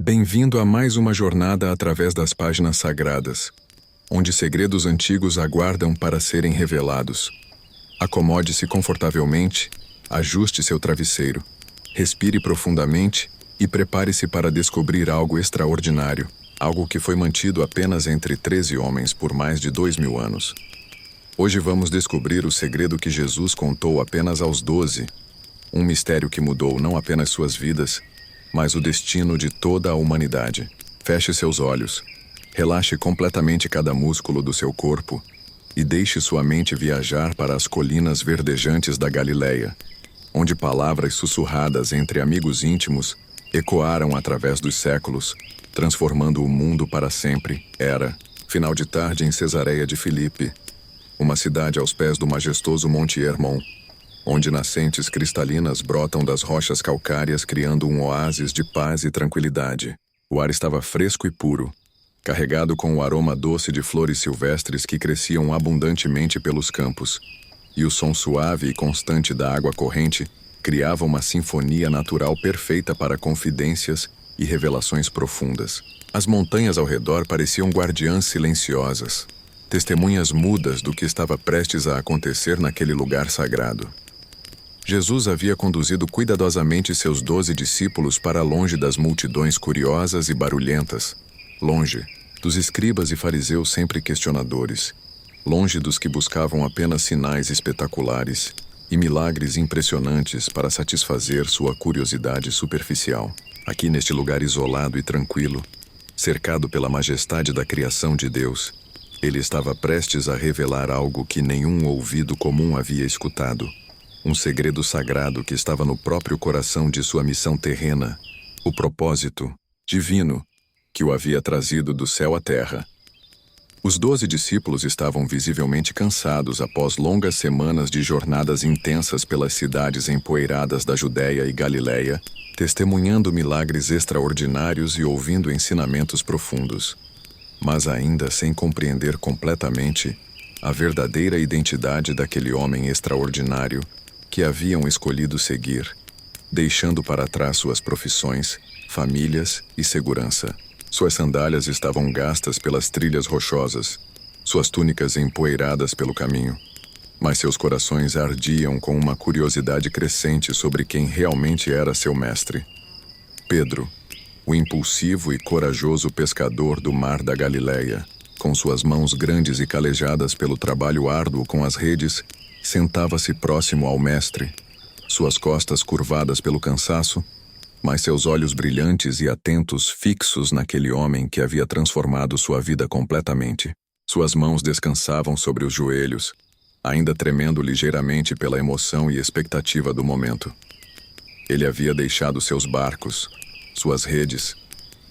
Bem-vindo a mais uma jornada através das páginas sagradas, onde segredos antigos aguardam para serem revelados. Acomode-se confortavelmente, ajuste seu travesseiro, respire profundamente e prepare-se para descobrir algo extraordinário, algo que foi mantido apenas entre 13 homens por mais de 2000 anos. Hoje vamos descobrir o segredo que Jesus contou apenas aos 12, um mistério que mudou não apenas suas vidas, mas o destino de toda a humanidade. Feche seus olhos, relaxe completamente cada músculo do seu corpo e deixe sua mente viajar para as colinas verdejantes da Galileia, onde palavras sussurradas entre amigos íntimos ecoaram através dos séculos, transformando o mundo para sempre. Era final de tarde em Cesareia de Filipe, uma cidade aos pés do majestoso Monte Hermon, onde nascentes cristalinas brotam das rochas calcárias criando um oásis de paz e tranquilidade. O ar estava fresco e puro, carregado com o aroma doce de flores silvestres que cresciam abundantemente pelos campos, e o som suave e constante da água corrente criava uma sinfonia natural perfeita para confidências e revelações profundas. As montanhas ao redor pareciam guardiãs silenciosas, testemunhas mudas do que estava prestes a acontecer naquele lugar sagrado. Jesus havia conduzido cuidadosamente seus 12 discípulos para longe das multidões curiosas e barulhentas, longe dos escribas e fariseus sempre questionadores, longe dos que buscavam apenas sinais espetaculares e milagres impressionantes para satisfazer sua curiosidade superficial. Aqui neste lugar isolado e tranquilo, cercado pela majestade da criação de Deus, ele estava prestes a revelar algo que nenhum ouvido comum havia escutado. Um segredo sagrado que estava no próprio coração de sua missão terrena, o propósito divino que o havia trazido do céu à terra. Os 12 discípulos estavam visivelmente cansados após longas semanas de jornadas intensas pelas cidades empoeiradas da Judéia e Galileia, testemunhando milagres extraordinários e ouvindo ensinamentos profundos, mas ainda sem compreender completamente a verdadeira identidade daquele homem extraordinário que haviam escolhido seguir, deixando para trás suas profissões, famílias e segurança. Suas sandálias estavam gastas pelas trilhas rochosas, suas túnicas empoeiradas pelo caminho, mas seus corações ardiam com uma curiosidade crescente sobre quem realmente era seu mestre. Pedro, o impulsivo e corajoso pescador do mar da Galileia, com suas mãos grandes e calejadas pelo trabalho árduo com as redes, sentava-se próximo ao mestre, suas costas curvadas pelo cansaço, mas seus olhos brilhantes e atentos fixos naquele homem que havia transformado sua vida completamente. Suas mãos descansavam sobre os joelhos, ainda tremendo ligeiramente pela emoção e expectativa do momento. Ele havia deixado seus barcos, suas redes,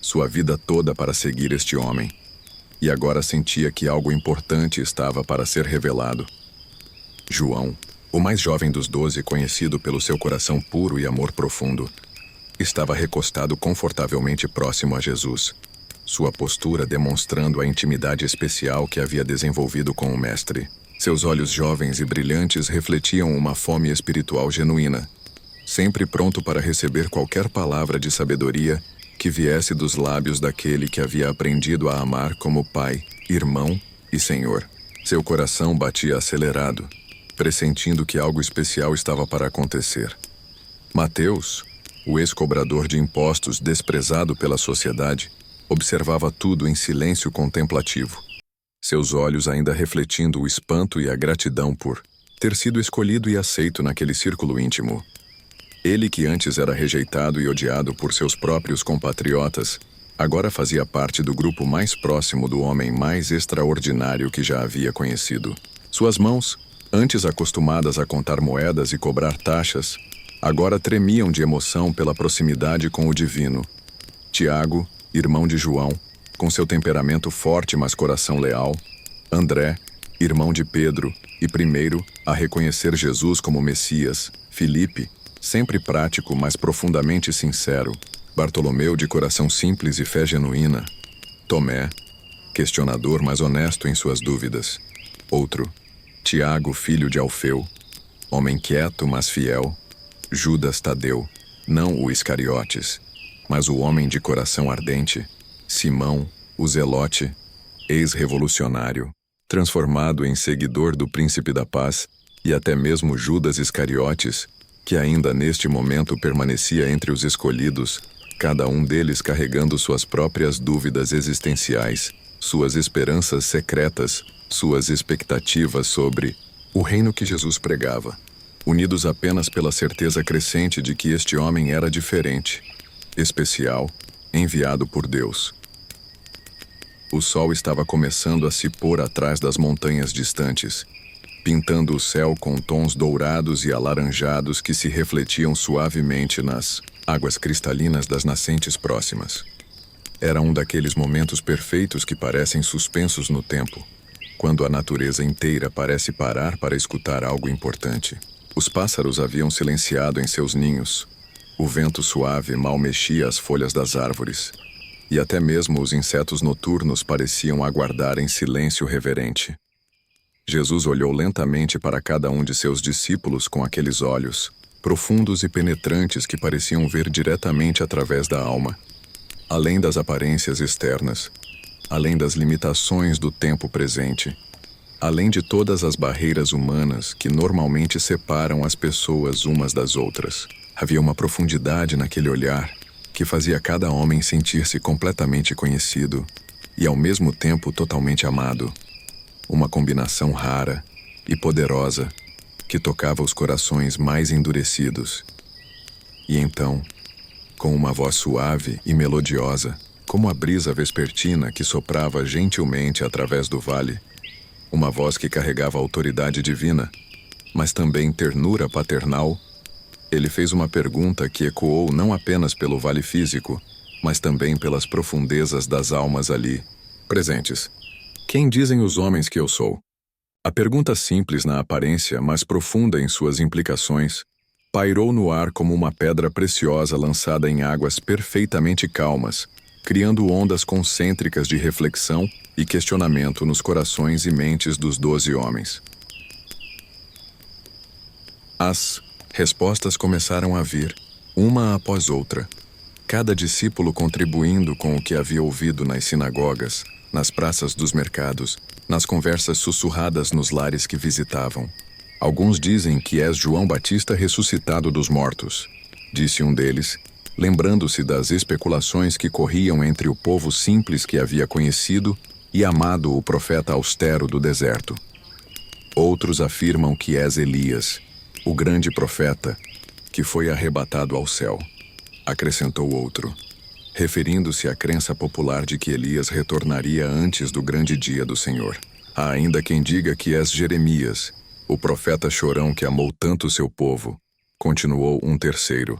sua vida toda para seguir este homem, e agora sentia que algo importante estava para ser revelado. João, o mais jovem dos 12, conhecido pelo seu coração puro e amor profundo, estava recostado confortavelmente próximo a Jesus, sua postura demonstrando a intimidade especial que havia desenvolvido com o Mestre. Seus olhos jovens e brilhantes refletiam uma fome espiritual genuína, sempre pronto para receber qualquer palavra de sabedoria que viesse dos lábios daquele que havia aprendido a amar como Pai, Irmão e Senhor. Seu coração batia acelerado, pressentindo que algo especial estava para acontecer. Mateus, o ex-cobrador de impostos desprezado pela sociedade, observava tudo em silêncio contemplativo, seus olhos ainda refletindo o espanto e a gratidão por ter sido escolhido e aceito naquele círculo íntimo. Ele, que antes era rejeitado e odiado por seus próprios compatriotas, agora fazia parte do grupo mais próximo do homem mais extraordinário que já havia conhecido. Suas mãos, antes acostumadas a contar moedas e cobrar taxas, agora tremiam de emoção pela proximidade com o divino. Tiago, irmão de João, com seu temperamento forte mas coração leal. André, irmão de Pedro e primeiro a reconhecer Jesus como Messias. Filipe, sempre prático mas profundamente sincero. Bartolomeu, de coração simples e fé genuína. Tomé, questionador mas honesto em suas dúvidas. Outro, Tiago, filho de Alfeu, homem quieto mas fiel. Judas Tadeu, não o Iscariotes, Mas o homem de coração ardente, Simão, o Zelote, ex-revolucionário, transformado em seguidor do Príncipe da Paz, e até mesmo Judas Iscariotes, que ainda neste momento permanecia entre os escolhidos, cada um deles carregando suas próprias dúvidas existenciais, suas esperanças secretas, suas expectativas sobre o reino que Jesus pregava, unidos apenas pela certeza crescente de que este homem era diferente, especial, enviado por Deus. O sol estava começando a se pôr atrás das montanhas distantes, pintando o céu com tons dourados e alaranjados que se refletiam suavemente nas águas cristalinas das nascentes próximas. Era um daqueles momentos perfeitos que parecem suspensos no tempo, quando a natureza inteira parece parar para escutar algo importante. Os pássaros haviam silenciado em seus ninhos. O vento suave mal mexia as folhas das árvores, e até mesmo os insetos noturnos pareciam aguardar em silêncio reverente. Jesus olhou lentamente para cada um de seus discípulos com aqueles olhos, profundos e penetrantes que pareciam ver diretamente através da alma. Além das aparências externas, além das limitações do tempo presente, além de todas as barreiras humanas que normalmente separam as pessoas umas das outras, havia uma profundidade naquele olhar que fazia cada homem sentir-se completamente conhecido e ao mesmo tempo totalmente amado. Uma combinação rara e poderosa que tocava os corações mais endurecidos. E então, com uma voz suave e melodiosa, como a brisa vespertina que soprava gentilmente através do vale, uma voz que carregava autoridade divina, mas também ternura paternal, ele fez uma pergunta que ecoou não apenas pelo vale físico, mas também pelas profundezas das almas ali presentes. Quem dizem os homens que eu sou? A pergunta simples na aparência, mas profunda em suas implicações, pairou no ar como uma pedra preciosa lançada em águas perfeitamente calmas, criando ondas concêntricas de reflexão e questionamento nos corações e mentes dos 12 homens. As respostas começaram a vir, uma após outra, cada discípulo contribuindo com o que havia ouvido nas sinagogas, nas praças dos mercados, nas conversas sussurradas nos lares que visitavam. Alguns dizem que és João Batista ressuscitado dos mortos, disse um deles, lembrando-se das especulações que corriam entre o povo simples que havia conhecido e amado o profeta austero do deserto. Outros afirmam que és Elias, o grande profeta, que foi arrebatado ao céu. Acrescentou outro, referindo-se à crença popular de que Elias retornaria antes do grande dia do Senhor. Há ainda quem diga que és Jeremias, o profeta chorão que amou tanto seu povo, continuou um terceiro,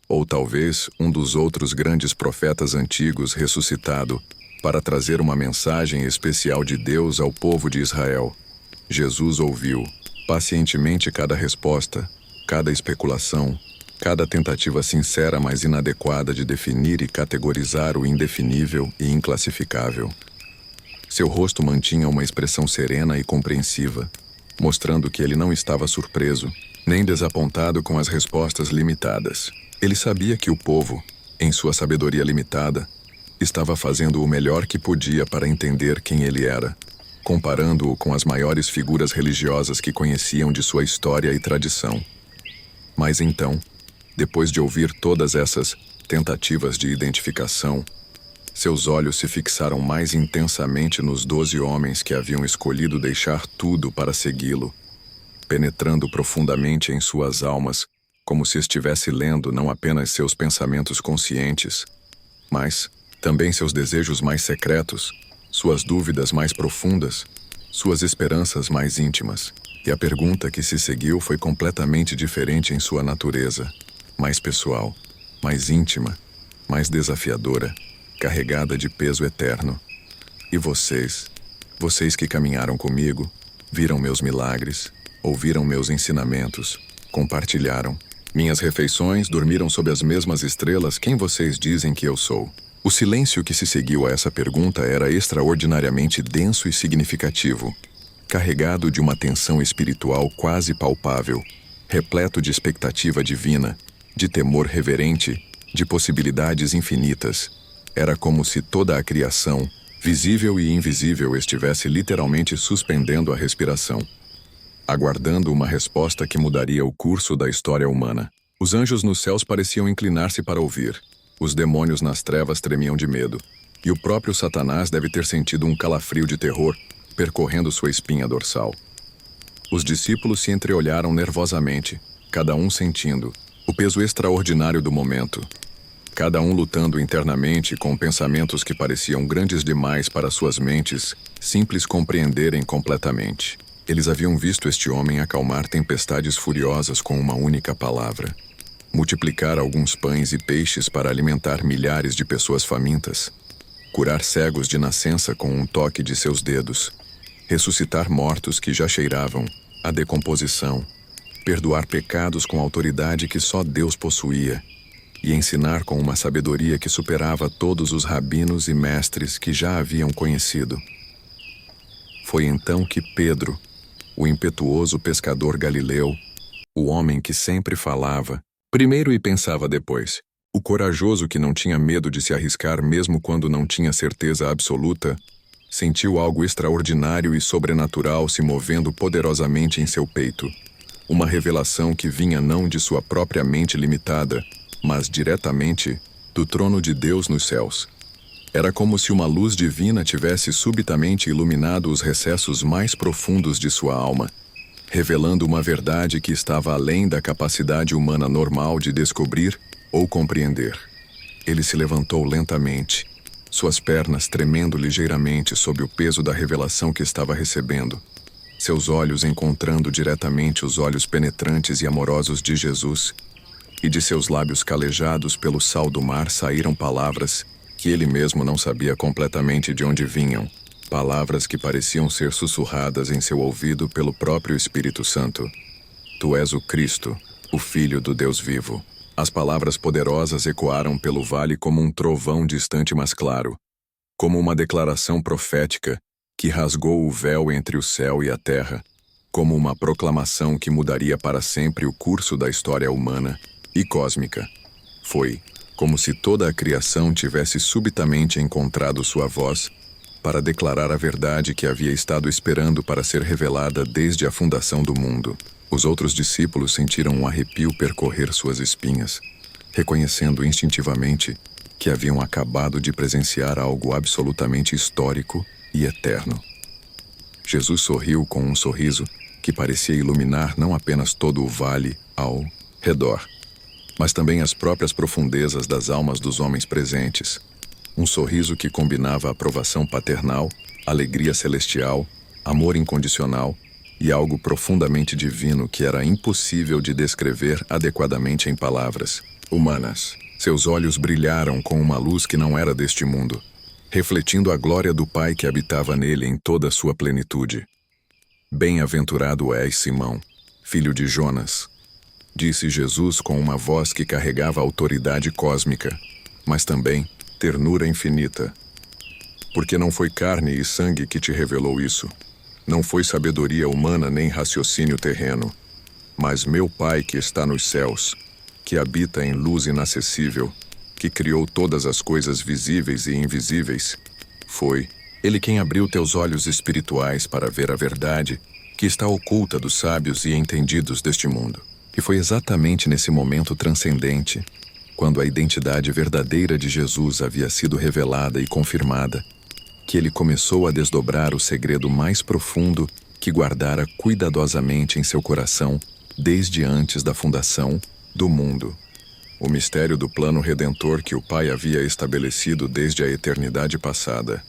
ou talvez um dos outros grandes profetas antigos ressuscitado para trazer uma mensagem especial de Deus ao povo de Israel. Jesus ouviu pacientemente cada resposta, cada especulação, cada tentativa sincera mas inadequada de definir e categorizar o indefinível e inclassificável. Seu rosto mantinha uma expressão serena e compreensiva, mostrando que ele não estava surpreso, nem desapontado com as respostas limitadas. Ele sabia que o povo, em sua sabedoria limitada, estava fazendo o melhor que podia para entender quem ele era, comparando-o com as maiores figuras religiosas que conheciam de sua história e tradição. Mas então, depois de ouvir todas essas tentativas de identificação, seus olhos se fixaram mais intensamente nos 12 homens que haviam escolhido deixar tudo para segui-lo, penetrando profundamente em suas almas, como se estivesse lendo não apenas seus pensamentos conscientes, mas também seus desejos mais secretos, suas dúvidas mais profundas, suas esperanças mais íntimas. E a pergunta que se seguiu foi completamente diferente em sua natureza, mais pessoal, mais íntima, mais desafiadora, carregada de peso eterno. E vocês que caminharam comigo, viram meus milagres, ouviram meus ensinamentos, compartilharam minhas refeições, dormiram sob as mesmas estrelas, quem vocês dizem que eu sou? O silêncio que se seguiu a essa pergunta era extraordinariamente denso e significativo, carregado de uma tensão espiritual quase palpável, repleto de expectativa divina, de temor reverente de possibilidades infinitas. Era como se toda a criação, visível e invisível, estivesse literalmente suspendendo a respiração, aguardando uma resposta que mudaria o curso da história humana. Os anjos nos céus pareciam inclinar-se para ouvir. Os demônios nas trevas tremiam de medo. E o próprio Satanás deve ter sentido um calafrio de terror percorrendo sua espinha dorsal. Os discípulos se entreolharam nervosamente, cada um sentindo o peso extraordinário do momento. Cada um lutando internamente com pensamentos que pareciam grandes demais para suas mentes simples compreenderem completamente. Eles haviam visto este homem acalmar tempestades furiosas com uma única palavra, multiplicar alguns pães e peixes para alimentar milhares de pessoas famintas, curar cegos de nascença com um toque de seus dedos, ressuscitar mortos que já cheiravam a decomposição, perdoar pecados com autoridade que só Deus possuía e ensinar com uma sabedoria que superava todos os rabinos e mestres que já haviam conhecido. Foi então que Pedro, o impetuoso pescador galileu, o homem que sempre falava primeiro e pensava depois, o corajoso que não tinha medo de se arriscar mesmo quando não tinha certeza absoluta, sentiu algo extraordinário e sobrenatural se movendo poderosamente em seu peito. Uma revelação que vinha não de sua própria mente limitada, mas diretamente do trono de Deus nos céus. Era como se uma luz divina tivesse subitamente iluminado os recessos mais profundos de sua alma, revelando uma verdade que estava além da capacidade humana normal de descobrir ou compreender. Ele se levantou lentamente, suas pernas tremendo ligeiramente sob o peso da revelação que estava recebendo, seus olhos encontrando diretamente os olhos penetrantes e amorosos de Jesus, e de seus lábios calejados pelo sal do mar saíram palavras que ele mesmo não sabia completamente de onde vinham, palavras que pareciam ser sussurradas em seu ouvido pelo próprio Espírito Santo. Tu és o Cristo, o Filho do Deus vivo. As palavras poderosas ecoaram pelo vale como um trovão distante mas claro, como uma declaração profética que rasgou o véu entre o céu e a terra, como uma proclamação que mudaria para sempre o curso da história humana e cósmica. Foi como se toda a criação tivesse subitamente encontrado sua voz para declarar a verdade que havia estado esperando para ser revelada desde a fundação do mundo. Os outros discípulos sentiram um arrepio percorrer suas espinhas, reconhecendo instintivamente que haviam acabado de presenciar algo absolutamente histórico e eterno. Jesus sorriu com um sorriso que parecia iluminar não apenas todo o vale ao redor, mas também as próprias profundezas das almas dos homens presentes. Um sorriso que combinava aprovação paternal, alegria celestial, amor incondicional e algo profundamente divino que era impossível de descrever adequadamente em palavras humanas. Seus olhos brilharam com uma luz que não era deste mundo, refletindo a glória do Pai que habitava nele em toda a sua plenitude. Bem-aventurado és, Simão, filho de Jonas, disse Jesus com uma voz que carregava autoridade cósmica, mas também ternura infinita. Porque não foi carne e sangue que te revelou isso. Não foi sabedoria humana nem raciocínio terreno, mas meu Pai que está nos céus, que habita em luz inacessível, que criou todas as coisas visíveis e invisíveis. Foi Ele quem abriu teus olhos espirituais para ver a verdade que está oculta dos sábios e entendidos deste mundo. E foi exatamente nesse momento transcendente, quando a identidade verdadeira de Jesus havia sido revelada e confirmada, que ele começou a desdobrar o segredo mais profundo que guardara cuidadosamente em seu coração desde antes da fundação do mundo. O mistério do plano redentor que o Pai havia estabelecido desde a eternidade passada.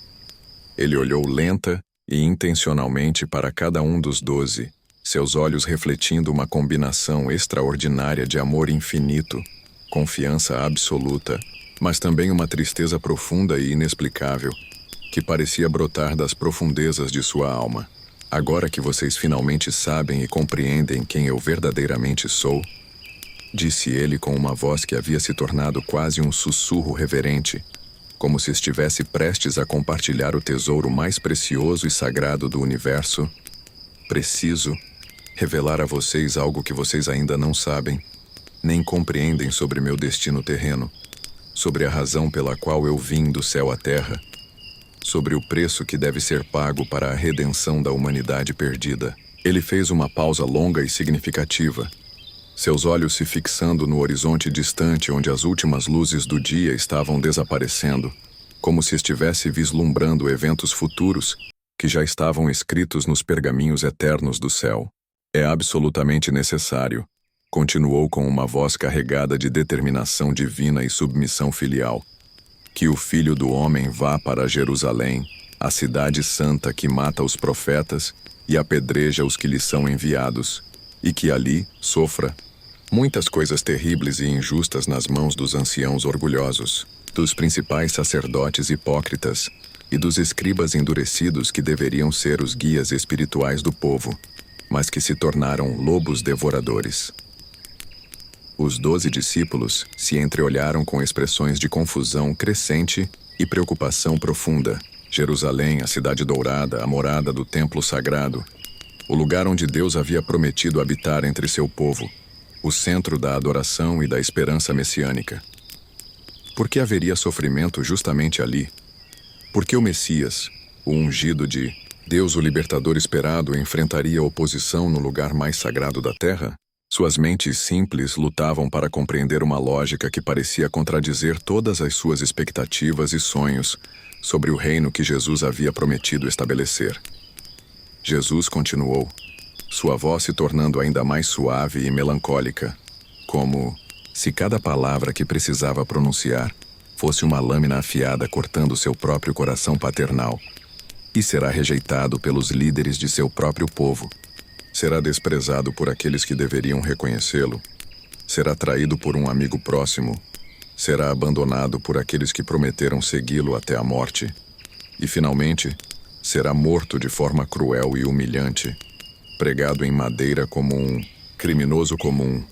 Ele olhou lenta e intencionalmente para cada um dos 12, seus olhos refletindo uma combinação extraordinária de amor infinito, confiança absoluta, mas também uma tristeza profunda e inexplicável, que parecia brotar das profundezas de sua alma. Agora que vocês finalmente sabem e compreendem quem eu verdadeiramente sou, disse ele com uma voz que havia se tornado quase um sussurro reverente, como se estivesse prestes a compartilhar o tesouro mais precioso e sagrado do universo. Preciso revelar a vocês algo que vocês ainda não sabem, nem compreendem sobre meu destino terreno. sobre a razão pela qual eu vim do céu à terra, sobre o preço que deve ser pago para a redenção da humanidade perdida. Ele fez uma pausa longa e significativa, seus olhos se fixando no horizonte distante onde as últimas luzes do dia estavam desaparecendo, como se estivesse vislumbrando eventos futuros que já estavam escritos nos pergaminhos eternos do céu. É absolutamente necessário, continuou com uma voz carregada de determinação divina e submissão filial, que o Filho do Homem vá para Jerusalém, a cidade santa que mata os profetas e apedreja os que lhe são enviados, e que ali sofra muitas coisas terríveis e injustas nas mãos dos anciãos orgulhosos, dos principais sacerdotes hipócritas e dos escribas endurecidos que deveriam ser os guias espirituais do povo, mas que se tornaram lobos devoradores. Os 12 discípulos se entreolharam com expressões de confusão crescente e preocupação profunda. Jerusalém, a cidade dourada, a morada do templo sagrado, o lugar onde Deus havia prometido habitar entre seu povo, o centro da adoração e da esperança messiânica. Por que haveria sofrimento justamente ali? Por que o Messias, o ungido de Deus, o libertador esperado, enfrentaria oposição no lugar mais sagrado da terra? Suas mentes simples lutavam para compreender uma lógica que parecia contradizer todas as suas expectativas e sonhos sobre o reino que Jesus havia prometido estabelecer. Jesus continuou, sua voz se tornando ainda mais suave e melancólica, como se cada palavra que precisava pronunciar fosse uma lâmina afiada cortando seu próprio coração paternal. E será rejeitado pelos líderes de seu próprio povo. Será desprezado por aqueles que deveriam reconhecê-lo. Será traído por um amigo próximo. Será abandonado por aqueles que prometeram segui-lo até a morte. E, finalmente, será morto de forma cruel e humilhante, pregado em madeira como um criminoso comum,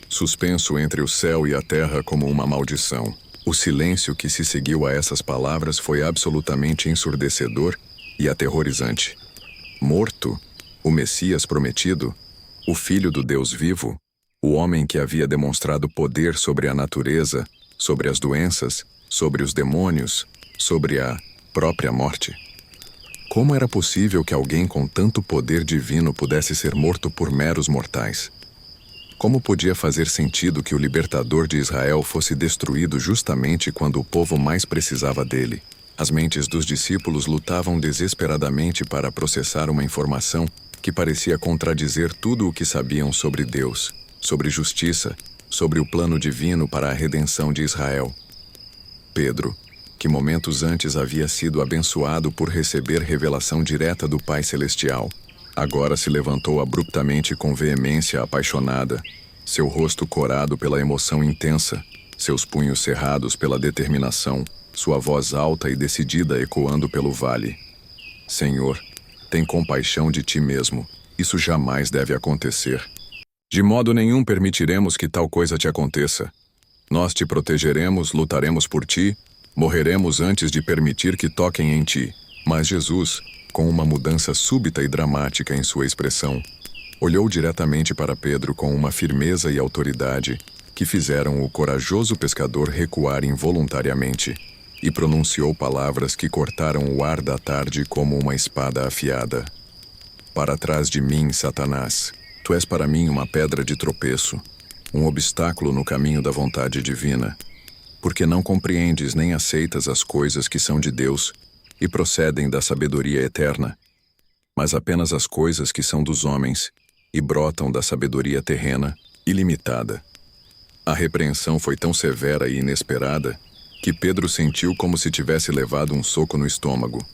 suspenso entre o céu e a terra como uma maldição. O silêncio que se seguiu a essas palavras foi absolutamente ensurdecedor e aterrorizante. Morto, o Messias prometido, o Filho do Deus vivo, o homem que havia demonstrado poder sobre a natureza, sobre as doenças, sobre os demônios, sobre a própria morte. Como era possível que alguém com tanto poder divino pudesse ser morto por meros mortais? Como podia fazer sentido que o libertador de Israel fosse destruído justamente quando o povo mais precisava dele? As mentes dos discípulos lutavam desesperadamente para processar uma informação que parecia contradizer tudo o que sabiam sobre Deus, sobre justiça, sobre o plano divino para a redenção de Israel. Pedro, que momentos antes havia sido abençoado por receber revelação direta do Pai Celestial, agora se levantou abruptamente com veemência apaixonada, seu rosto corado pela emoção intensa, seus punhos cerrados pela determinação, sua voz alta e decidida ecoando pelo vale. Senhor, tem compaixão de ti mesmo. Isso jamais deve acontecer. De modo nenhum permitiremos que tal coisa te aconteça. Nós te protegeremos, lutaremos por ti, morreremos antes de permitir que toquem em ti. Mas Jesus, com uma mudança súbita e dramática em sua expressão, olhou diretamente para Pedro com uma firmeza e autoridade que fizeram o corajoso pescador recuar involuntariamente, e pronunciou palavras que cortaram o ar da tarde como uma espada afiada. Para trás de mim, Satanás, tu és para mim uma pedra de tropeço, um obstáculo no caminho da vontade divina, porque não compreendes nem aceitas as coisas que são de Deus e procedem da sabedoria eterna, mas apenas as coisas que são dos homens e brotam da sabedoria terrena, ilimitada. A repreensão foi tão severa e inesperada que Pedro sentiu como se tivesse levado um soco no estômago.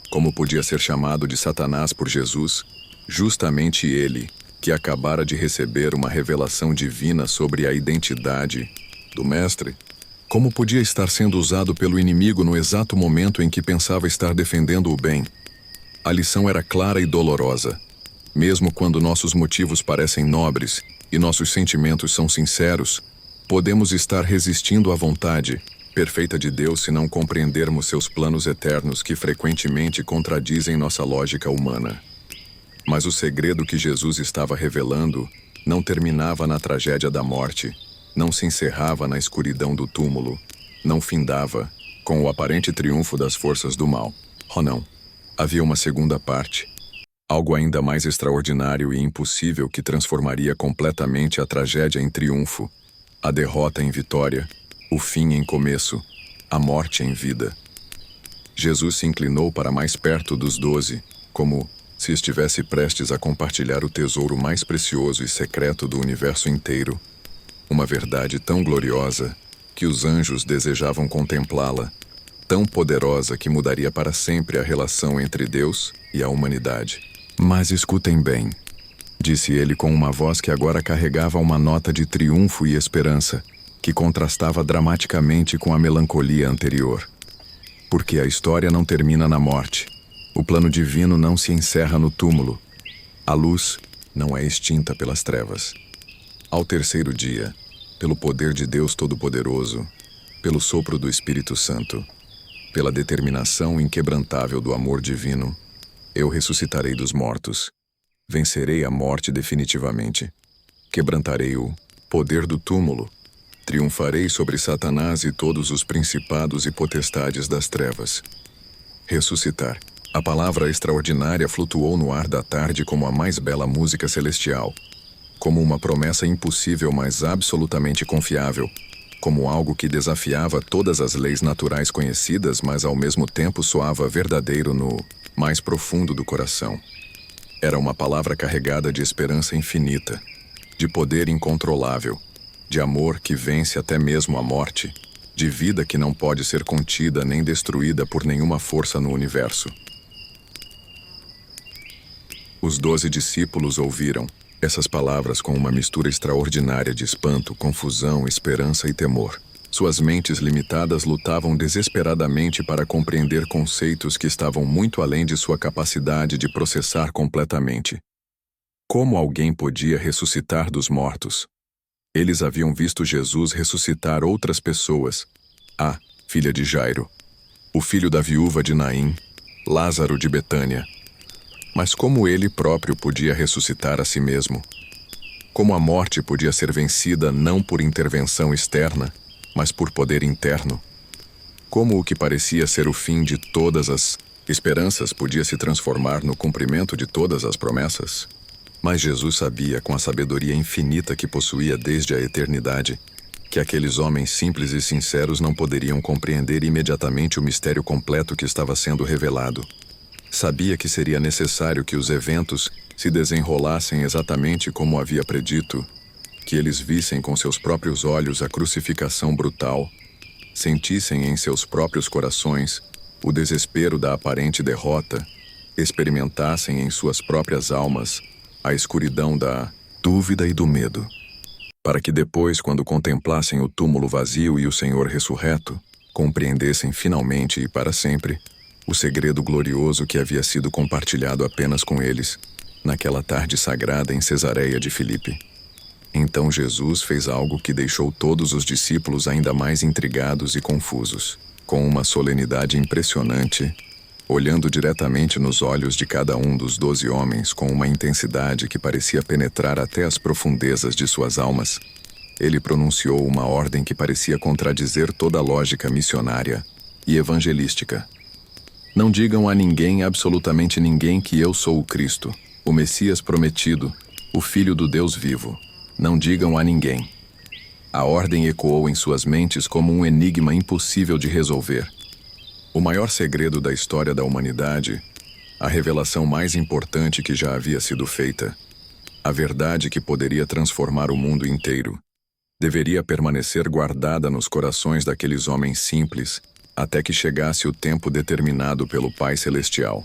Como podia ser chamado de Satanás por Jesus, justamente ele, que acabara de receber uma revelação divina sobre a identidade do Mestre? Como podia estar sendo usado pelo inimigo no exato momento em que pensava estar defendendo o bem? A lição era clara e dolorosa. Mesmo quando nossos motivos parecem nobres e nossos sentimentos são sinceros, podemos estar resistindo à vontade perfeita de Deus se não compreendermos seus planos eternos que frequentemente contradizem nossa lógica humana. Mas o segredo que Jesus estava revelando não terminava na tragédia da morte, não se encerrava na escuridão do túmulo, não findava com o aparente triunfo das forças do mal. Oh não. Havia uma segunda parte. Algo ainda mais extraordinário e impossível que transformaria completamente a tragédia em triunfo, a derrota em vitória, o fim em começo, a morte em vida. Jesus se inclinou para mais perto dos 12, como se estivesse prestes a compartilhar o tesouro mais precioso e secreto do universo inteiro. Uma verdade tão gloriosa que os anjos desejavam contemplá-la, tão poderosa que mudaria para sempre a relação entre Deus e a humanidade. Mas escutem bem, disse ele com uma voz que agora carregava uma nota de triunfo e esperança, que contrastava dramaticamente com a melancolia anterior. Porque a história não termina na morte. O plano divino não se encerra no túmulo. A luz não é extinta pelas trevas. Ao terceiro dia, pelo poder de Deus Todo-Poderoso, pelo sopro do Espírito Santo, pela determinação inquebrantável do amor divino, eu ressuscitarei dos mortos. Vencerei a morte definitivamente. Quebrantarei o poder do túmulo. Triunfarei sobre Satanás e todos os principados e potestades das trevas. Ressuscitar. A palavra extraordinária flutuou no ar da tarde como a mais bela música celestial, como uma promessa impossível, mas absolutamente confiável, como algo que desafiava todas as leis naturais conhecidas, mas ao mesmo tempo soava verdadeiro no mais profundo do coração. Era uma palavra carregada de esperança infinita, de poder incontrolável, de amor que vence até mesmo a morte, de vida que não pode ser contida nem destruída por nenhuma força no universo. Os 12 discípulos ouviram essas palavras com uma mistura extraordinária de espanto, confusão, esperança e temor. Suas mentes limitadas lutavam desesperadamente para compreender conceitos que estavam muito além de sua capacidade de processar completamente. Como alguém podia ressuscitar dos mortos? Eles haviam visto Jesus ressuscitar outras pessoas. A filha de Jairo, o filho da viúva de Naim, Lázaro de Betânia. Mas como ele próprio podia ressuscitar a si mesmo? Como a morte podia ser vencida não por intervenção externa, mas por poder interno? Como o que parecia ser o fim de todas as esperanças podia se transformar no cumprimento de todas as promessas? Mas Jesus sabia, com a sabedoria infinita que possuía desde a eternidade, que aqueles homens simples e sinceros não poderiam compreender imediatamente o mistério completo que estava sendo revelado. Sabia que seria necessário que os eventos se desenrolassem exatamente como havia predito, que eles vissem com seus próprios olhos a crucificação brutal, sentissem em seus próprios corações o desespero da aparente derrota, experimentassem em suas próprias almas a escuridão da dúvida e do medo, para que depois, quando contemplassem o túmulo vazio e o Senhor ressurreto, compreendessem finalmente e para sempre o segredo glorioso que havia sido compartilhado apenas com eles, naquela tarde sagrada em Cesareia de Filipe. Então Jesus fez algo que deixou todos os discípulos ainda mais intrigados e confusos. Com uma solenidade impressionante, olhando diretamente nos olhos de cada um dos 12 homens com uma intensidade que parecia penetrar até as profundezas de suas almas, ele pronunciou uma ordem que parecia contradizer toda a lógica missionária e evangelística. Não digam a ninguém, absolutamente ninguém, que eu sou o Cristo, o Messias prometido, o Filho do Deus vivo. Não digam a ninguém. A ordem ecoou em suas mentes como um enigma impossível de resolver. O maior segredo da história da humanidade, a revelação mais importante que já havia sido feita, a verdade que poderia transformar o mundo inteiro, deveria permanecer guardada nos corações daqueles homens simples, até que chegasse o tempo determinado pelo Pai Celestial.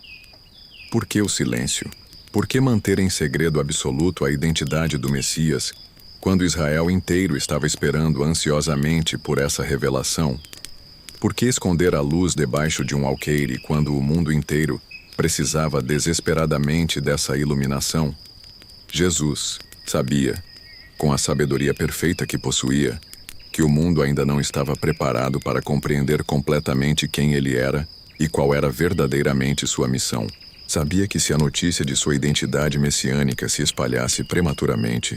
Por que o silêncio? Por que manter em segredo absoluto a identidade do Messias, quando Israel inteiro estava esperando ansiosamente por essa revelação? Por que esconder a luz debaixo de um alqueire quando o mundo inteiro precisava desesperadamente dessa iluminação? Jesus sabia, com a sabedoria perfeita que possuía, que o mundo ainda não estava preparado para compreender completamente quem ele era e qual era verdadeiramente sua missão. Sabia que se a notícia de sua identidade messiânica se espalhasse prematuramente,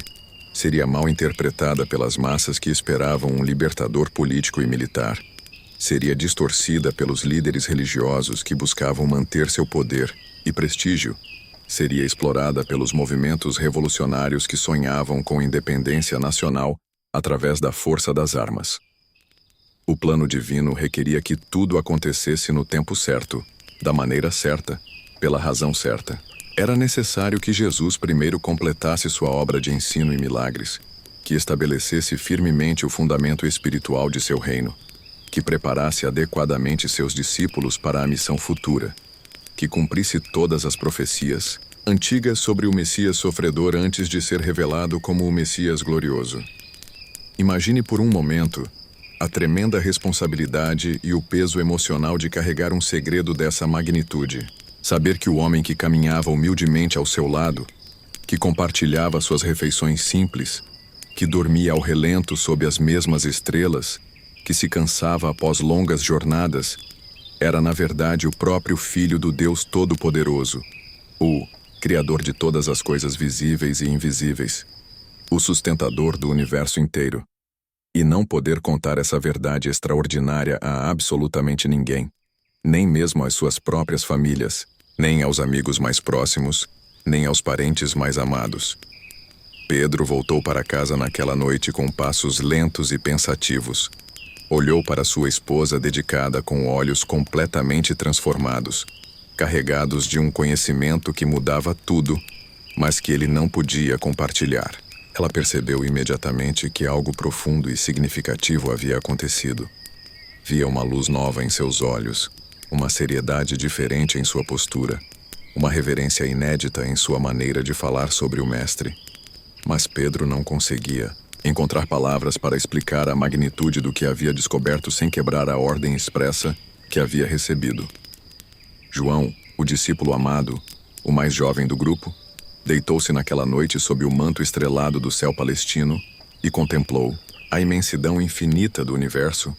seria mal interpretada pelas massas que esperavam um libertador político e militar, seria distorcida pelos líderes religiosos que buscavam manter seu poder e prestígio, seria explorada pelos movimentos revolucionários que sonhavam com independência nacional através da força das armas. O plano divino requeria que tudo acontecesse no tempo certo, da maneira certa, pela razão certa. Era necessário que Jesus primeiro completasse sua obra de ensino e milagres, que estabelecesse firmemente o fundamento espiritual de seu reino, que preparasse adequadamente seus discípulos para a missão futura, que cumprisse todas as profecias antigas sobre o Messias sofredor antes de ser revelado como o Messias glorioso. Imagine por um momento a tremenda responsabilidade e o peso emocional de carregar um segredo dessa magnitude. Saber que o homem que caminhava humildemente ao seu lado, que compartilhava suas refeições simples, que dormia ao relento sob as mesmas estrelas, que se cansava após longas jornadas, era na verdade o próprio Filho do Deus Todo-Poderoso, o Criador de todas as coisas visíveis e invisíveis, o sustentador do universo inteiro. E não poder contar essa verdade extraordinária a absolutamente ninguém, nem mesmo às suas próprias famílias, nem aos amigos mais próximos, nem aos parentes mais amados. Pedro voltou para casa naquela noite com passos lentos e pensativos. Olhou para sua esposa dedicada com olhos completamente transformados, carregados de um conhecimento que mudava tudo, mas que ele não podia compartilhar. Ela percebeu imediatamente que algo profundo e significativo havia acontecido. Via uma luz nova em seus olhos, uma seriedade diferente em sua postura, uma reverência inédita em sua maneira de falar sobre o Mestre. Mas Pedro não conseguia encontrar palavras para explicar a magnitude do que havia descoberto sem quebrar a ordem expressa que havia recebido. João, o discípulo amado, o mais jovem do grupo, deitou-se naquela noite sob o manto estrelado do céu palestino e contemplou a imensidão infinita do universo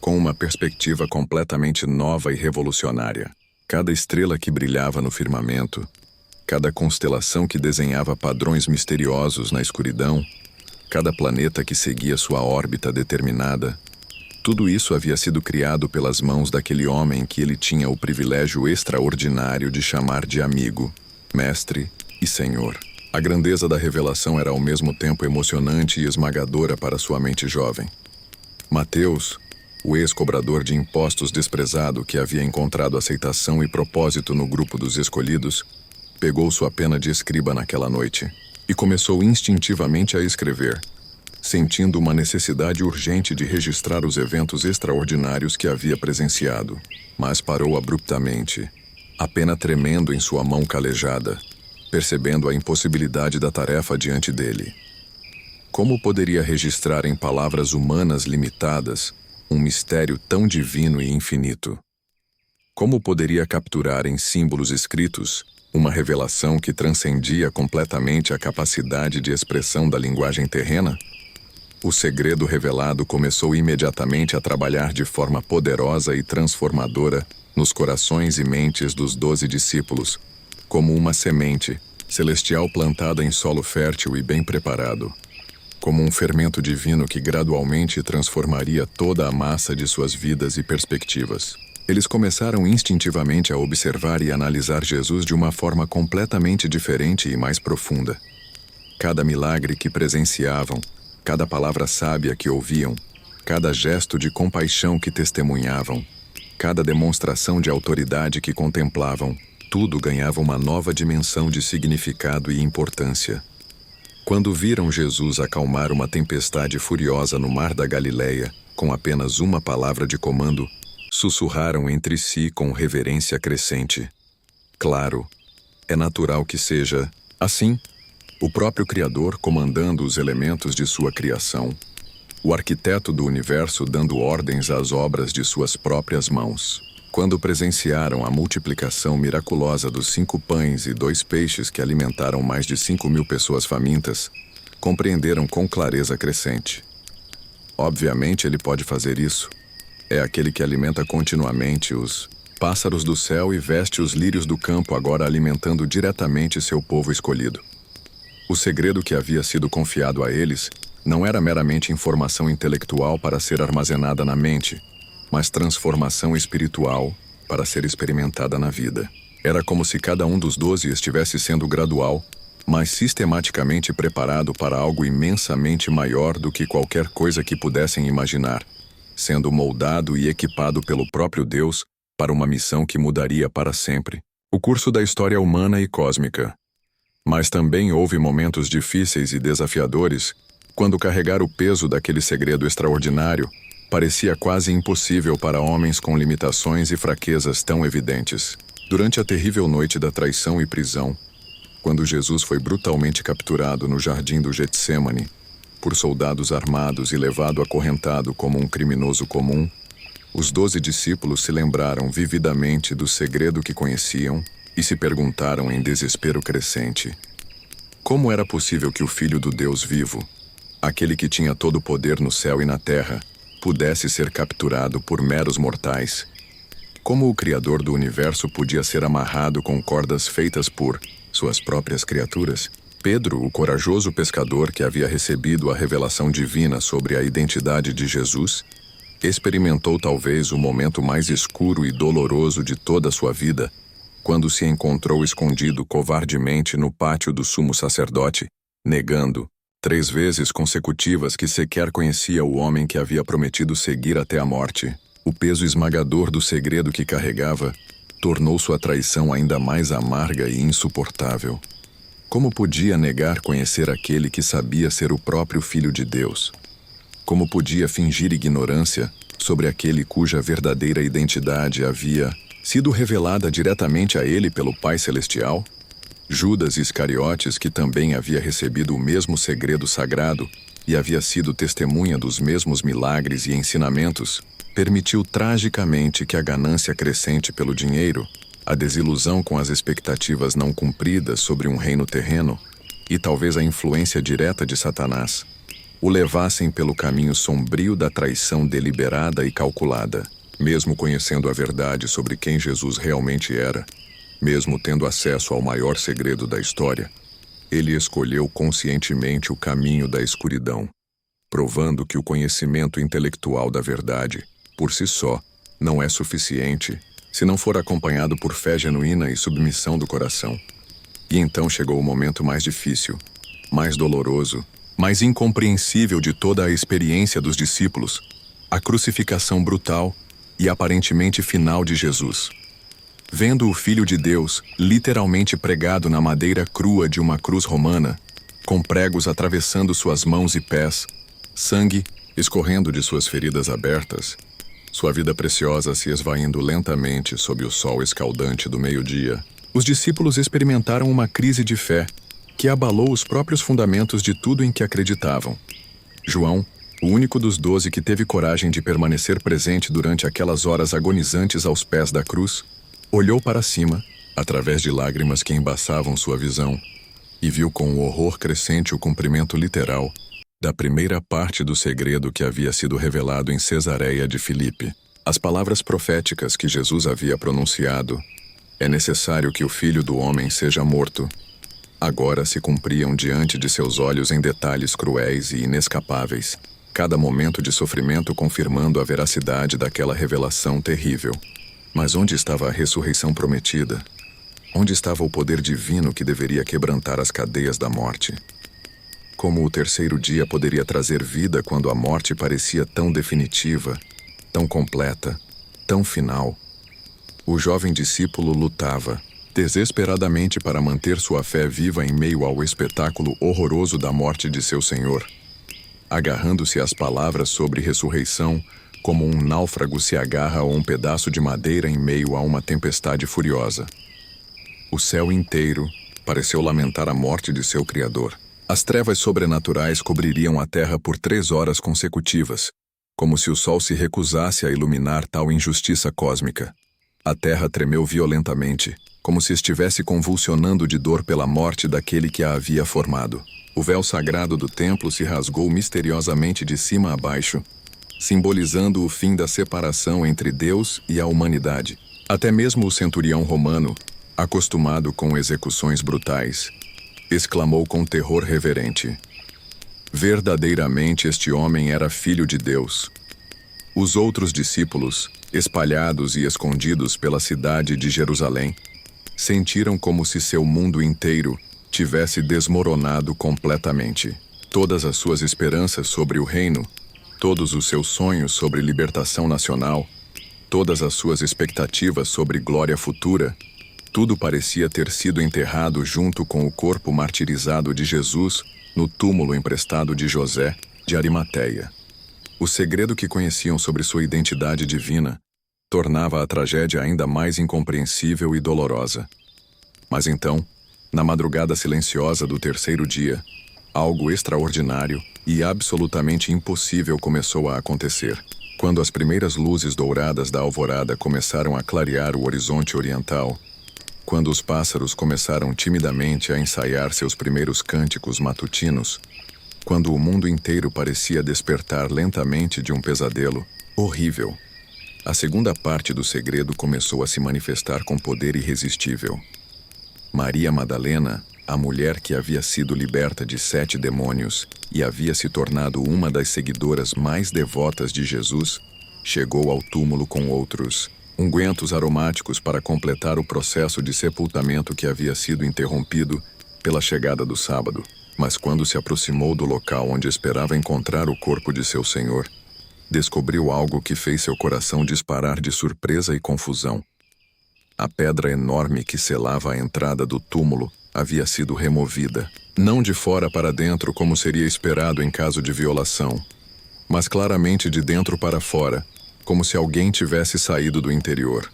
com uma perspectiva completamente nova e revolucionária. Cada estrela que brilhava no firmamento, cada constelação que desenhava padrões misteriosos na escuridão, cada planeta que seguia sua órbita determinada, tudo isso havia sido criado pelas mãos daquele homem que ele tinha o privilégio extraordinário de chamar de amigo, mestre e Senhor. A grandeza da revelação era ao mesmo tempo emocionante e esmagadora para sua mente jovem. Mateus, o ex-cobrador de impostos desprezado que havia encontrado aceitação e propósito no grupo dos escolhidos, pegou sua pena de escriba naquela noite e começou instintivamente a escrever, sentindo uma necessidade urgente de registrar os eventos extraordinários que havia presenciado. Mas parou abruptamente, a pena tremendo em sua mão calejada, percebendo a impossibilidade da tarefa diante dele. Como poderia registrar em palavras humanas limitadas um mistério tão divino e infinito? Como poderia capturar em símbolos escritos uma revelação que transcendia completamente a capacidade de expressão da linguagem terrena? O segredo revelado começou imediatamente a trabalhar de forma poderosa e transformadora nos corações e mentes dos 12 discípulos, como uma semente celestial plantada em solo fértil e bem preparado, como um fermento divino que gradualmente transformaria toda a massa de suas vidas e perspectivas. Eles começaram instintivamente a observar e analisar Jesus de uma forma completamente diferente e mais profunda. Cada milagre que presenciavam, cada palavra sábia que ouviam, cada gesto de compaixão que testemunhavam, cada demonstração de autoridade que contemplavam, tudo ganhava uma nova dimensão de significado e importância. Quando viram Jesus acalmar uma tempestade furiosa no mar da Galileia, com apenas uma palavra de comando, sussurraram entre si com reverência crescente: claro, é natural que seja assim. O próprio Criador comandando os elementos de sua criação, o arquiteto do universo dando ordens às obras de suas próprias mãos. Quando presenciaram a multiplicação miraculosa dos 5 pães e 2 peixes que alimentaram mais de 5.000 pessoas famintas, compreenderam com clareza crescente: obviamente ele pode fazer isso. É aquele que alimenta continuamente os pássaros do céu e veste os lírios do campo, agora alimentando diretamente seu povo escolhido. O segredo que havia sido confiado a eles não era meramente informação intelectual para ser armazenada na mente, mas transformação espiritual para ser experimentada na vida. Era como se cada um dos 12 estivesse sendo gradual, mas sistematicamente preparado para algo imensamente maior do que qualquer coisa que pudessem imaginar, sendo moldado e equipado pelo próprio Deus para uma missão que mudaria para sempre o curso da história humana e cósmica. Mas também houve momentos difíceis e desafiadores, quando carregar o peso daquele segredo extraordinário parecia quase impossível para homens com limitações e fraquezas tão evidentes. Durante a terrível noite da traição e prisão, quando Jesus foi brutalmente capturado no jardim do Getsêmani por soldados armados e levado acorrentado como um criminoso comum, os 12 discípulos se lembraram vividamente do segredo que conheciam e se perguntaram em desespero crescente: como era possível que o Filho do Deus vivo, aquele que tinha todo o poder no céu e na terra, pudesse ser capturado por meros mortais? Como o Criador do universo podia ser amarrado com cordas feitas por suas próprias criaturas? Pedro, o corajoso pescador que havia recebido a revelação divina sobre a identidade de Jesus, experimentou talvez o momento mais escuro e doloroso de toda a sua vida, quando se encontrou escondido covardemente no pátio do sumo sacerdote, negando 3 vezes consecutivas que sequer conhecia o homem que havia prometido seguir até a morte. O peso esmagador do segredo que carregava tornou sua traição ainda mais amarga e insuportável. Como podia negar conhecer aquele que sabia ser o próprio Filho de Deus? Como podia fingir ignorância sobre aquele cuja verdadeira identidade havia sido revelada diretamente a ele pelo Pai Celestial? Judas Iscariotes, que também havia recebido o mesmo segredo sagrado e havia sido testemunha dos mesmos milagres e ensinamentos, permitiu tragicamente que a ganância crescente pelo dinheiro, a desilusão com as expectativas não cumpridas sobre um reino terreno e talvez a influência direta de Satanás o levassem pelo caminho sombrio da traição deliberada e calculada. Mesmo conhecendo a verdade sobre quem Jesus realmente era, mesmo tendo acesso ao maior segredo da história, ele escolheu conscientemente o caminho da escuridão, provando que o conhecimento intelectual da verdade, por si só, não é suficiente se não for acompanhado por fé genuína e submissão do coração. E então chegou o momento mais difícil, mais doloroso, mais incompreensível de toda a experiência dos discípulos: a crucificação brutal e aparentemente final de Jesus. Vendo o Filho de Deus literalmente pregado na madeira crua de uma cruz romana, com pregos atravessando suas mãos e pés, sangue escorrendo de suas feridas abertas, sua vida preciosa se esvaindo lentamente sob o sol escaldante do meio-dia, os discípulos experimentaram uma crise de fé que abalou os próprios fundamentos de tudo em que acreditavam. João, o único dos 12 que teve coragem de permanecer presente durante aquelas horas agonizantes aos pés da cruz, olhou para cima, através de lágrimas que embaçavam sua visão, e viu com horror crescente o cumprimento literal da primeira parte do segredo que havia sido revelado em Cesareia de Filipe. As palavras proféticas que Jesus havia pronunciado: "É necessário que o Filho do Homem seja morto", agora se cumpriam diante de seus olhos em detalhes cruéis e inescapáveis, cada momento de sofrimento confirmando a veracidade daquela revelação terrível. Mas onde estava a ressurreição prometida? Onde estava o poder divino que deveria quebrantar as cadeias da morte? Como o terceiro dia poderia trazer vida quando a morte parecia tão definitiva, tão completa, tão final? O jovem discípulo lutava desesperadamente para manter sua fé viva em meio ao espetáculo horroroso da morte de seu Senhor, agarrando-se às palavras sobre ressurreição como um náufrago se agarra a um pedaço de madeira em meio a uma tempestade furiosa. O céu inteiro pareceu lamentar a morte de seu Criador. As trevas sobrenaturais cobririam a terra por 3 horas consecutivas, como se o sol se recusasse a iluminar tal injustiça cósmica. A terra tremeu violentamente, como se estivesse convulsionando de dor pela morte daquele que a havia formado. O véu sagrado do templo se rasgou misteriosamente de cima a baixo, simbolizando o fim da separação entre Deus e a humanidade. Até mesmo o centurião romano, acostumado com execuções brutais, exclamou com terror reverente: "Verdadeiramente este homem era filho de Deus." Os outros discípulos, espalhados e escondidos pela cidade de Jerusalém, sentiram como se seu mundo inteiro tivesse desmoronado completamente. Todas as suas esperanças sobre o reino, todos os seus sonhos sobre libertação nacional, todas as suas expectativas sobre glória futura, tudo parecia ter sido enterrado junto com o corpo martirizado de Jesus no túmulo emprestado de José de Arimateia. O segredo que conheciam sobre sua identidade divina tornava a tragédia ainda mais incompreensível e dolorosa. Mas então, na madrugada silenciosa do terceiro dia, algo extraordinário e absolutamente impossível começou a acontecer. Quando as primeiras luzes douradas da alvorada começaram a clarear o horizonte oriental, quando os pássaros começaram timidamente a ensaiar seus primeiros cânticos matutinos, quando o mundo inteiro parecia despertar lentamente de um pesadelo horrível, a segunda parte do segredo começou a se manifestar com poder irresistível. Maria Madalena, a mulher que havia sido liberta de 7 demônios e havia se tornado uma das seguidoras mais devotas de Jesus, chegou ao túmulo com outros ungüentos aromáticos para completar o processo de sepultamento que havia sido interrompido pela chegada do sábado. Mas quando se aproximou do local onde esperava encontrar o corpo de seu Senhor, descobriu algo que fez seu coração disparar de surpresa e confusão. A pedra enorme que selava a entrada do túmulo havia sido removida, não de fora para dentro como seria esperado em caso de violação, mas claramente de dentro para fora, como se alguém tivesse saído do interior.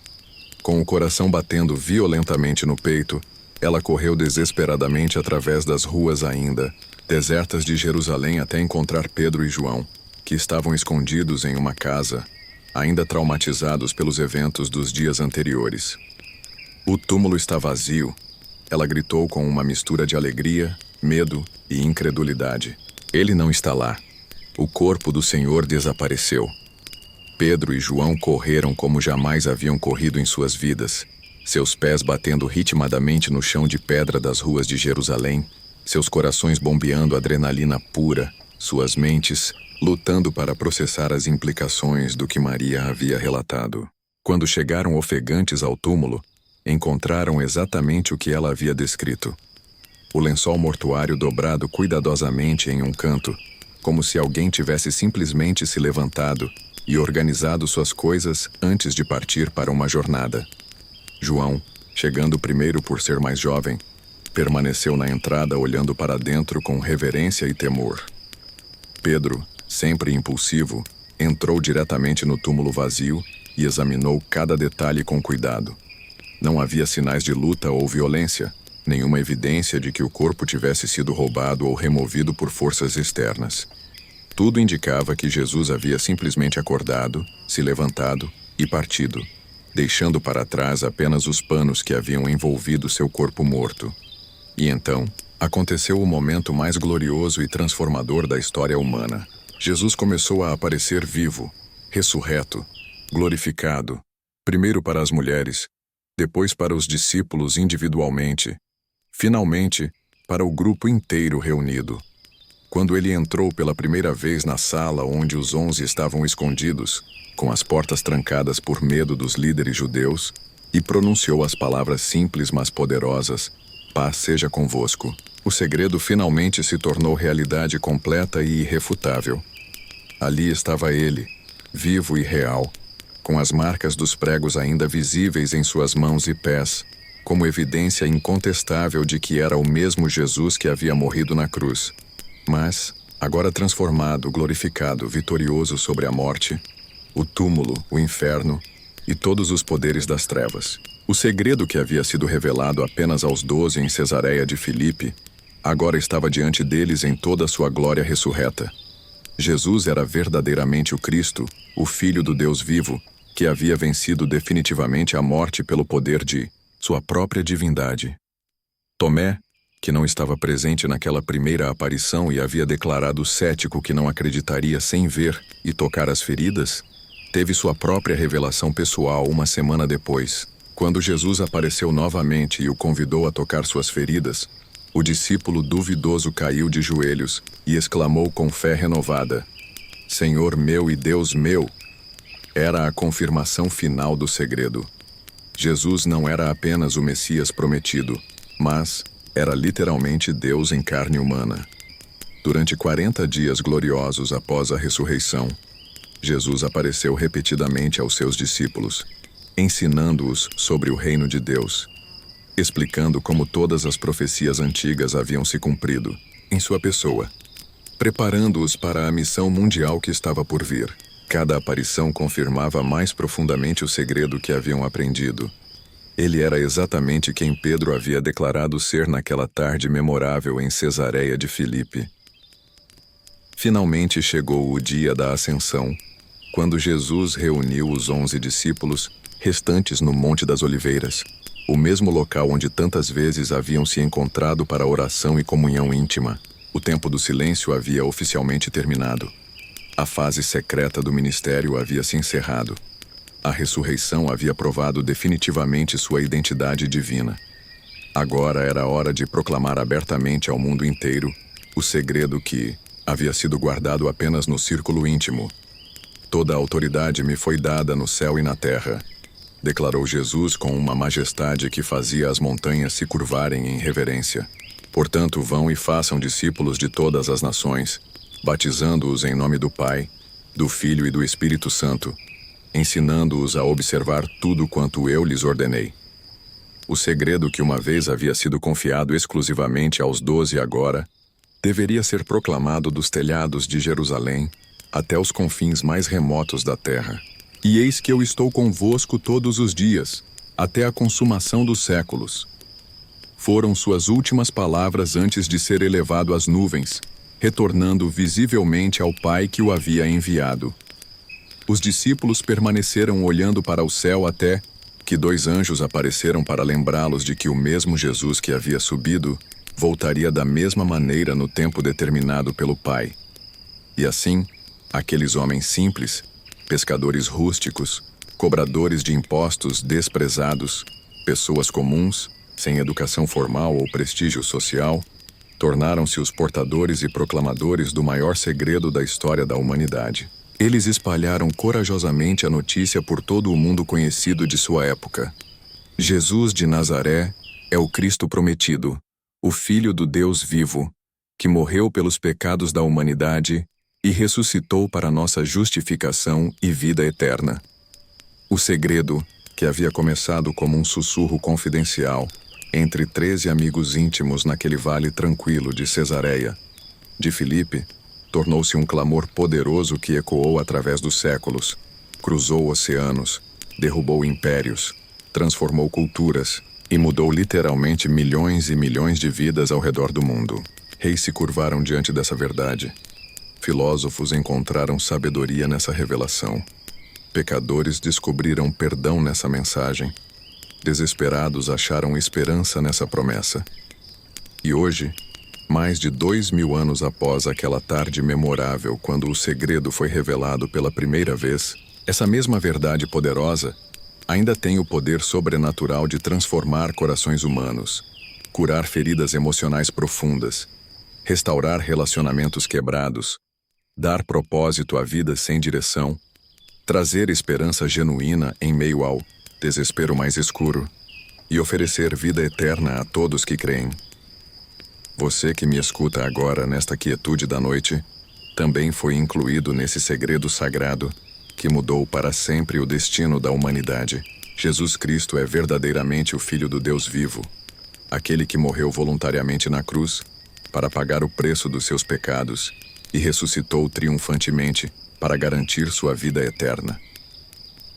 Com o coração batendo violentamente no peito, ela correu desesperadamente através das ruas ainda desertas de Jerusalém até encontrar Pedro e João, que estavam escondidos em uma casa, ainda traumatizados pelos eventos dos dias anteriores. O túmulo está vazio, ela gritou com uma mistura de alegria, medo e incredulidade. Ele não está lá. O corpo do Senhor desapareceu. Pedro e João correram como jamais haviam corrido em suas vidas, seus pés batendo ritmadamente no chão de pedra das ruas de Jerusalém, seus corações bombeando adrenalina pura, suas mentes lutando para processar as implicações do que Maria havia relatado. Quando chegaram ofegantes ao túmulo, encontraram exatamente o que ela havia descrito. O lençol mortuário dobrado cuidadosamente em um canto, como se alguém tivesse simplesmente se levantado e organizado suas coisas antes de partir para uma jornada. João, chegando primeiro por ser mais jovem, permaneceu na entrada olhando para dentro com reverência e temor. Pedro, sempre impulsivo, entrou diretamente no túmulo vazio e examinou cada detalhe com cuidado. Não havia sinais de luta ou violência, nenhuma evidência de que o corpo tivesse sido roubado ou removido por forças externas. Tudo indicava que Jesus havia simplesmente acordado, se levantado e partido, deixando para trás apenas os panos que haviam envolvido seu corpo morto. E então, aconteceu o momento mais glorioso e transformador da história humana. Jesus começou a aparecer vivo, ressurreto, glorificado, primeiro para as mulheres, depois para os discípulos individualmente, finalmente para o grupo inteiro reunido. Quando ele entrou pela primeira vez na sala onde os 11 estavam escondidos, com as portas trancadas por medo dos líderes judeus, e pronunciou as palavras simples mas poderosas: "Paz seja convosco", o segredo finalmente se tornou realidade completa e irrefutável. Ali estava ele, vivo e real, com as marcas dos pregos ainda visíveis em suas mãos e pés, como evidência incontestável de que era o mesmo Jesus que havia morrido na cruz. Mas, agora transformado, glorificado, vitorioso sobre a morte, o túmulo, o inferno e todos os poderes das trevas. O segredo que havia sido revelado apenas aos 12 em Cesareia de Filipe, agora estava diante deles em toda a sua glória ressurreta. Jesus era verdadeiramente o Cristo, o Filho do Deus vivo, que havia vencido definitivamente a morte pelo poder de sua própria divindade. Tomé, que não estava presente naquela primeira aparição e havia declarado cético que não acreditaria sem ver e tocar as feridas, teve sua própria revelação pessoal uma semana depois. Quando Jesus apareceu novamente e o convidou a tocar suas feridas, o discípulo duvidoso caiu de joelhos e exclamou com fé renovada: "Senhor meu e Deus meu!" Era a confirmação final do segredo. Jesus não era apenas o Messias prometido, mas era literalmente Deus em carne humana. Durante 40 dias gloriosos após a ressurreição, Jesus apareceu repetidamente aos seus discípulos, ensinando-os sobre o reino de Deus, explicando como todas as profecias antigas haviam se cumprido em sua pessoa, preparando-os para a missão mundial que estava por vir. Cada aparição confirmava mais profundamente o segredo que haviam aprendido. Ele era exatamente quem Pedro havia declarado ser naquela tarde memorável em Cesareia de Filipe. Finalmente chegou o dia da Ascensão, quando Jesus reuniu os 11 discípulos restantes no Monte das Oliveiras, o mesmo local onde tantas vezes haviam se encontrado para oração e comunhão íntima. O tempo do silêncio havia oficialmente terminado. A fase secreta do ministério havia se encerrado. A ressurreição havia provado definitivamente sua identidade divina. Agora era hora de proclamar abertamente ao mundo inteiro o segredo que havia sido guardado apenas no círculo íntimo. Toda a autoridade me foi dada no céu e na terra, declarou Jesus com uma majestade que fazia as montanhas se curvarem em reverência. Portanto, vão e façam discípulos de todas as nações, batizando-os em nome do Pai, do Filho e do Espírito Santo, ensinando-os a observar tudo quanto eu lhes ordenei. O segredo que uma vez havia sido confiado exclusivamente aos 12 agora deveria ser proclamado dos telhados de Jerusalém até os confins mais remotos da terra. E eis que eu estou convosco todos os dias, até a consumação dos séculos. Foram suas últimas palavras antes de ser elevado às nuvens, retornando visivelmente ao Pai que o havia enviado. Os discípulos permaneceram olhando para o céu até que 2 anjos apareceram para lembrá-los de que o mesmo Jesus que havia subido voltaria da mesma maneira no tempo determinado pelo Pai. E assim, aqueles homens simples, pescadores rústicos, cobradores de impostos desprezados, pessoas comuns, sem educação formal ou prestígio social, tornaram-se os portadores e proclamadores do maior segredo da história da humanidade. Eles espalharam corajosamente a notícia por todo o mundo conhecido de sua época. Jesus de Nazaré é o Cristo prometido, o Filho do Deus vivo, que morreu pelos pecados da humanidade e ressuscitou para nossa justificação e vida eterna. O segredo, que havia começado como um sussurro confidencial entre 13 amigos íntimos naquele vale tranquilo de Cesareia de Filipe, tornou-se um clamor poderoso que ecoou através dos séculos, cruzou oceanos, derrubou impérios, transformou culturas e mudou literalmente milhões e milhões de vidas ao redor do mundo. Reis se curvaram diante dessa verdade. Filósofos encontraram sabedoria nessa revelação. Pecadores descobriram perdão nessa mensagem. Desesperados acharam esperança nessa promessa. E hoje, mais de 2000 anos após aquela tarde memorável quando o segredo foi revelado pela primeira vez, essa mesma verdade poderosa ainda tem o poder sobrenatural de transformar corações humanos, curar feridas emocionais profundas, restaurar relacionamentos quebrados, dar propósito à vida sem direção, trazer esperança genuína em meio ao desespero mais escuro e oferecer vida eterna a todos que creem. Você que me escuta agora nesta quietude da noite, também foi incluído nesse segredo sagrado que mudou para sempre o destino da humanidade. Jesus Cristo é verdadeiramente o Filho do Deus vivo, aquele que morreu voluntariamente na cruz para pagar o preço dos seus pecados e ressuscitou triunfantemente para garantir sua vida eterna.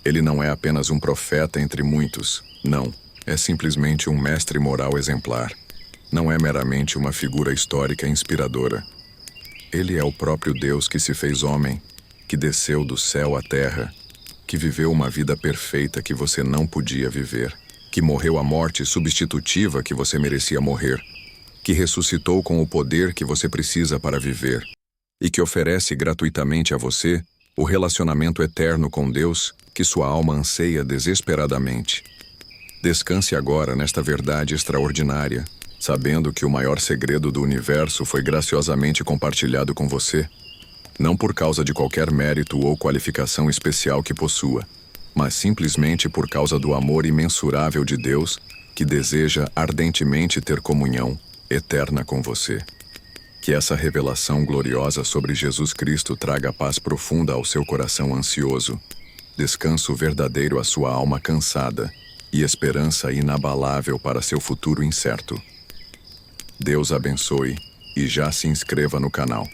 Ele não é apenas um profeta entre muitos, não. É simplesmente um mestre moral exemplar. Não é meramente uma figura histórica inspiradora. Ele é o próprio Deus que se fez homem, que desceu do céu à terra, que viveu uma vida perfeita que você não podia viver, que morreu a morte substitutiva que você merecia morrer, que ressuscitou com o poder que você precisa para viver, e que oferece gratuitamente a você o relacionamento eterno com Deus que sua alma anseia desesperadamente. Descanse agora nesta verdade extraordinária, sabendo que o maior segredo do universo foi graciosamente compartilhado com você. não por causa de qualquer mérito ou qualificação especial que possua, mas simplesmente por causa do amor imensurável de Deus, que deseja ardentemente ter comunhão eterna com você. Que essa revelação gloriosa sobre Jesus Cristo traga paz profunda ao seu coração ansioso, descanso verdadeiro à sua alma cansada e esperança inabalável para seu futuro incerto. Deus abençoe e já se inscreva no canal.